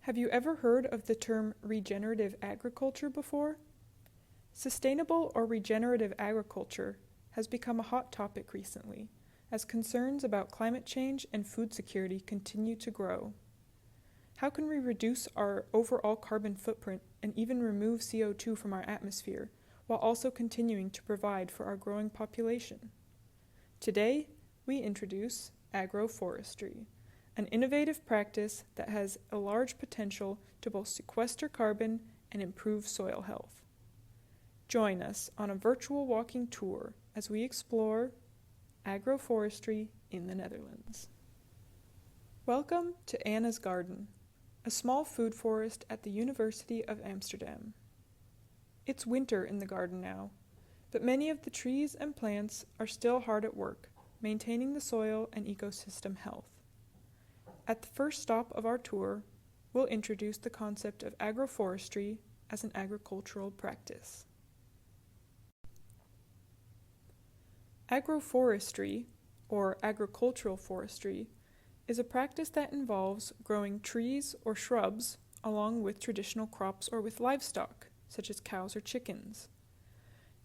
Have you ever heard of the term regenerative agriculture before? Sustainable or regenerative agriculture has become a hot topic recently, as concerns about climate change and food security continue to grow. How can we reduce our overall carbon footprint and even remove CO2 from our atmosphere, while also continuing to provide for our growing population? Today, we introduce agroforestry, an innovative practice that has a large potential to both sequester carbon and improve soil health. Join us on a virtual walking tour as we explore agroforestry in the Netherlands. Welcome to Anna's Garden, a small food forest at the University of Amsterdam. It's winter in the garden now, but many of the trees and plants are still hard at work, maintaining the soil and ecosystem health. At the first stop of our tour, we'll introduce the concept of agroforestry as an agricultural practice. Agroforestry, or agricultural forestry, is a practice that involves growing trees or shrubs along with traditional crops or with livestock, such as cows or chickens.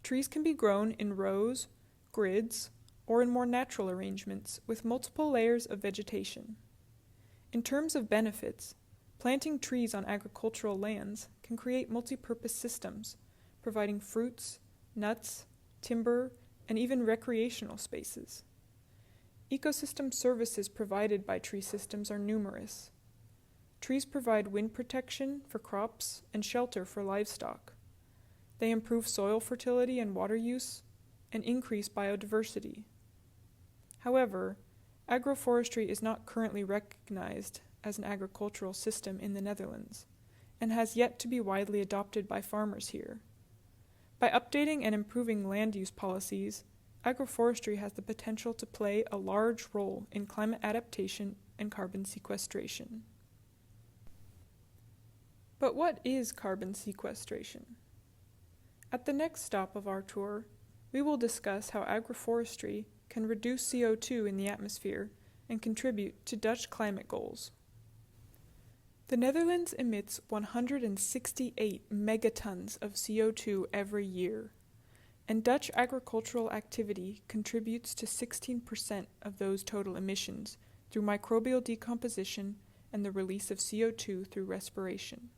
Trees can be grown in rows, grids, or in more natural arrangements with multiple layers of vegetation. In terms of benefits, planting trees on agricultural lands can create multi-purpose systems, providing fruits, nuts, timber, and even recreational spaces. Ecosystem services provided by tree systems are numerous. Trees provide wind protection for crops and shelter for livestock. They improve soil fertility and water use, and increase biodiversity. However, agroforestry is not currently recognized as an agricultural system in the Netherlands, and has yet to be widely adopted by farmers here. By updating and improving land use policies, agroforestry has the potential to play a large role in climate adaptation and carbon sequestration. But what is carbon sequestration? At the next stop of our tour, we will discuss how agroforestry can reduce CO2 in the atmosphere and contribute to Dutch climate goals. The Netherlands emits 168 megatons of CO2 every year, and Dutch agricultural activity contributes to 16% of those total emissions through microbial decomposition and the release of CO2 through respiration.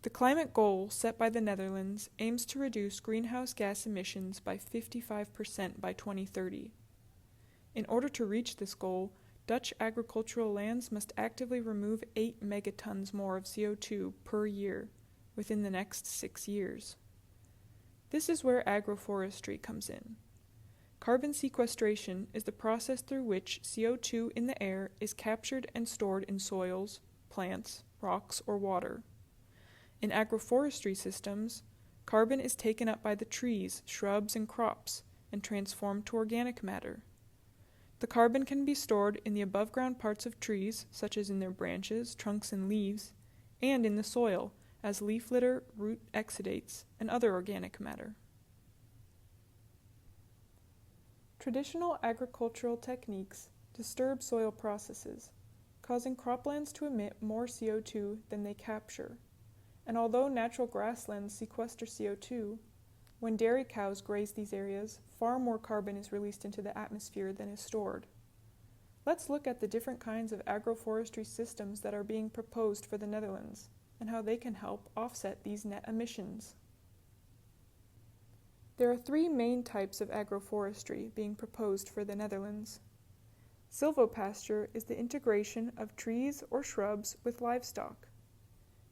The climate goal set by the Netherlands aims to reduce greenhouse gas emissions by 55% by 2030. In order to reach this goal, Dutch agricultural lands must actively remove 8 megatons more of CO2 per year within the next 6 years. This is where agroforestry comes in. Carbon sequestration is the process through which CO2 in the air is captured and stored in soils, plants, rocks, or water. In agroforestry systems, carbon is taken up by the trees, shrubs, and crops and transformed to organic matter. The carbon can be stored in the above-ground parts of trees, such as in their branches, trunks, and leaves, and in the soil, as leaf litter, root exudates, and other organic matter. Traditional agricultural techniques disturb soil processes, causing croplands to emit more CO2 than they capture. And although natural grasslands sequester CO2, when dairy cows graze these areas, far more carbon is released into the atmosphere than is stored. Let's look at the different kinds of agroforestry systems that are being proposed for the Netherlands, and how they can help offset these net emissions. There are 3 main types of agroforestry being proposed for the Netherlands. Silvopasture is the integration of trees or shrubs with livestock.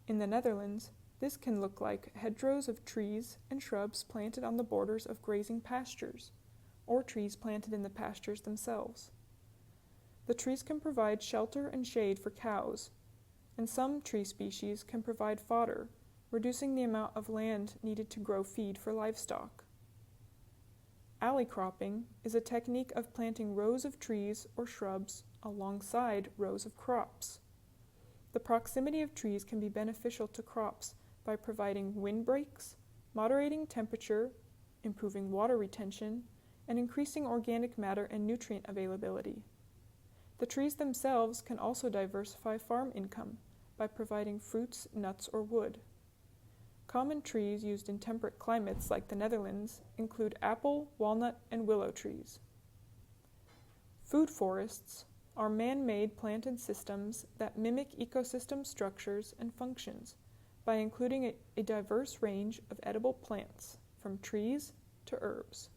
In the Netherlands, this can look like hedgerows of trees and shrubs planted on the borders of grazing pastures, or trees planted in the pastures themselves. The trees can provide shelter and shade for cows, and some tree species can provide fodder, reducing the amount of land needed to grow feed for livestock. Alley cropping is a technique of planting rows of trees or shrubs alongside rows of crops. The proximity of trees can be beneficial to crops by providing windbreaks, moderating temperature, improving water retention, and increasing organic matter and nutrient availability. The trees themselves can also diversify farm income by providing fruits, nuts, or wood. Common trees used in temperate climates like the Netherlands include apple, walnut, and willow trees. Food forests are man-made planted systems that mimic ecosystem structures and functions by including a diverse range of edible plants, from trees to herbs.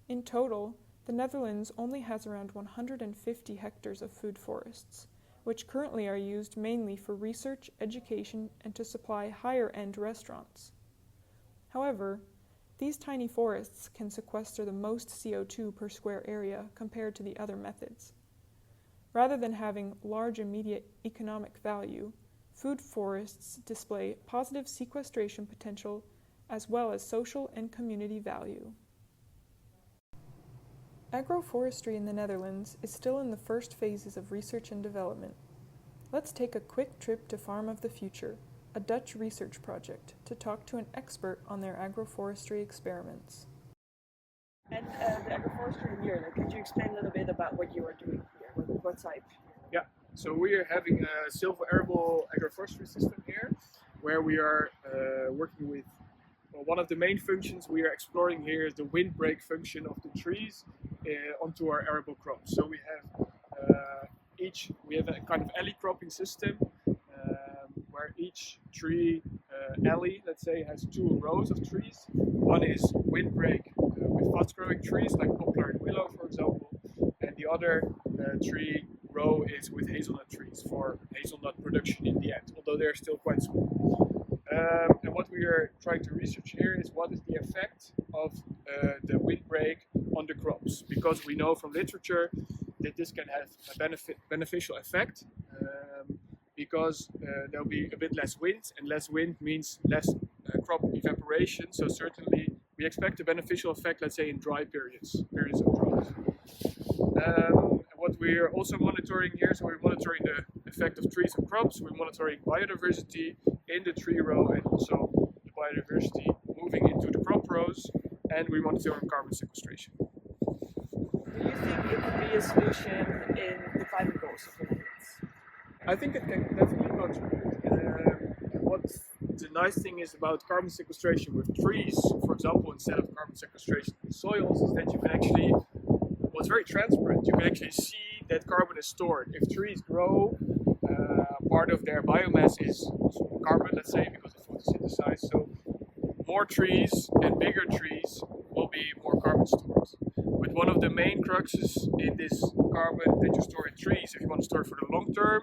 In total, the Netherlands only has around 150 hectares of food forests, which currently are used mainly for research, education, and to supply higher-end restaurants. However, these tiny forests can sequester the most CO2 per square area compared to the other methods. Rather than having large immediate economic value, food forests display positive sequestration potential as well as social and community value. Agroforestry in the Netherlands is still in the first phases of research and development. Let's take a quick trip to Farm of the Future, a Dutch research project, to talk to an expert on their agroforestry experiments. And the agroforestry here, could you explain a little bit about what you are doing here? What type? Yeah, so we are having a silver-arable agroforestry system here, where we are working with, well, one of the main functions we are exploring here is the windbreak function of the trees onto our arable crops. So we have a kind of alley cropping system where each tree alley, let's say, has two rows of trees. One is windbreak with fast-growing trees like poplar and willow, for example, and the other tree row is with hazelnut trees for hazelnut production in the end, although they're still quite small. And what we are trying to research here is what is the effect of the windbreak on the crops, because we know from literature that this can have a beneficial effect, because there'll be a bit less wind, and less wind means less crop evaporation. So certainly we expect a beneficial effect, let's say in dry periods of drought. What we're also monitoring here, so we're monitoring the effect of trees and crops, we're monitoring biodiversity in the tree row and also the biodiversity moving into the crop rows, and we're monitoring carbon sequestration. Do you think it could be a solution in the climate goals of the Netherlands? I think it can definitely contribute. What the nice thing is about carbon sequestration with trees, for example, instead of carbon sequestration in soils, is that you can actually, well, it's very transparent. You can actually see that carbon is stored. If trees grow, part of their biomass is carbon, let's say, because of photosynthesis. So more trees and bigger trees will be more carbon stored. But one of the main cruxes in this carbon that you store in trees, if you want to store it for the long term,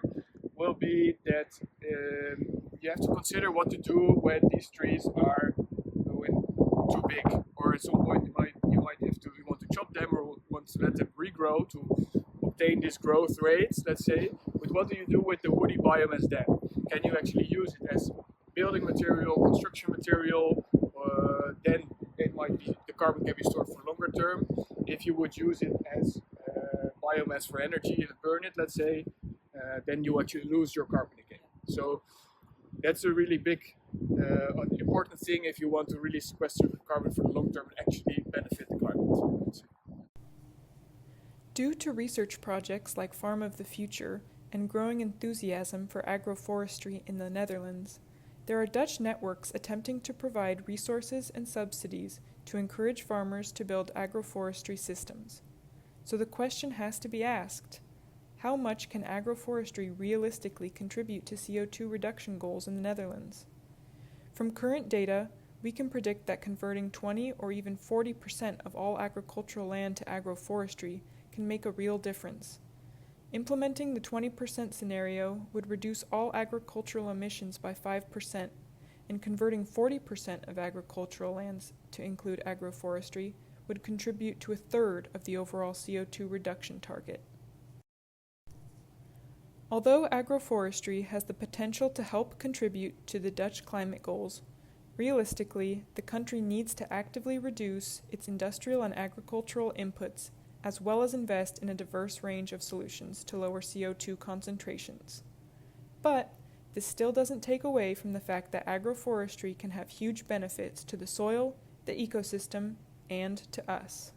will be that you have to consider what to do when these trees are too big, or at some point you want to chop them or want to let them regrow to obtain this growth rate, let's say. But what do you do with the woody biomass then? Can you actually use it as building material, construction material? Then the carbon can be stored for longer term. If you would use it as biomass for energy and burn it, let's say, then you actually lose your carbon again. So that's a really big, important thing if you want to really sequester carbon for the long term and actually benefit the climate. Due to research projects like Farm of the Future and growing enthusiasm for agroforestry in the Netherlands, there are Dutch networks attempting to provide resources and subsidies to encourage farmers to build agroforestry systems. So the question has to be asked: how much can agroforestry realistically contribute to CO2 reduction goals in the Netherlands? From current data, we can predict that converting 20 or even 40% of all agricultural land to agroforestry can make a real difference. Implementing the 20% scenario would reduce all agricultural emissions by 5%, and converting 40% of agricultural lands to include agroforestry would contribute to a third of the overall CO2 reduction target. Although agroforestry has the potential to help contribute to the Dutch climate goals, realistically, the country needs to actively reduce its industrial and agricultural inputs, as well as invest in a diverse range of solutions to lower CO2 concentrations. But this still doesn't take away from the fact that agroforestry can have huge benefits to the soil, the ecosystem, and to us.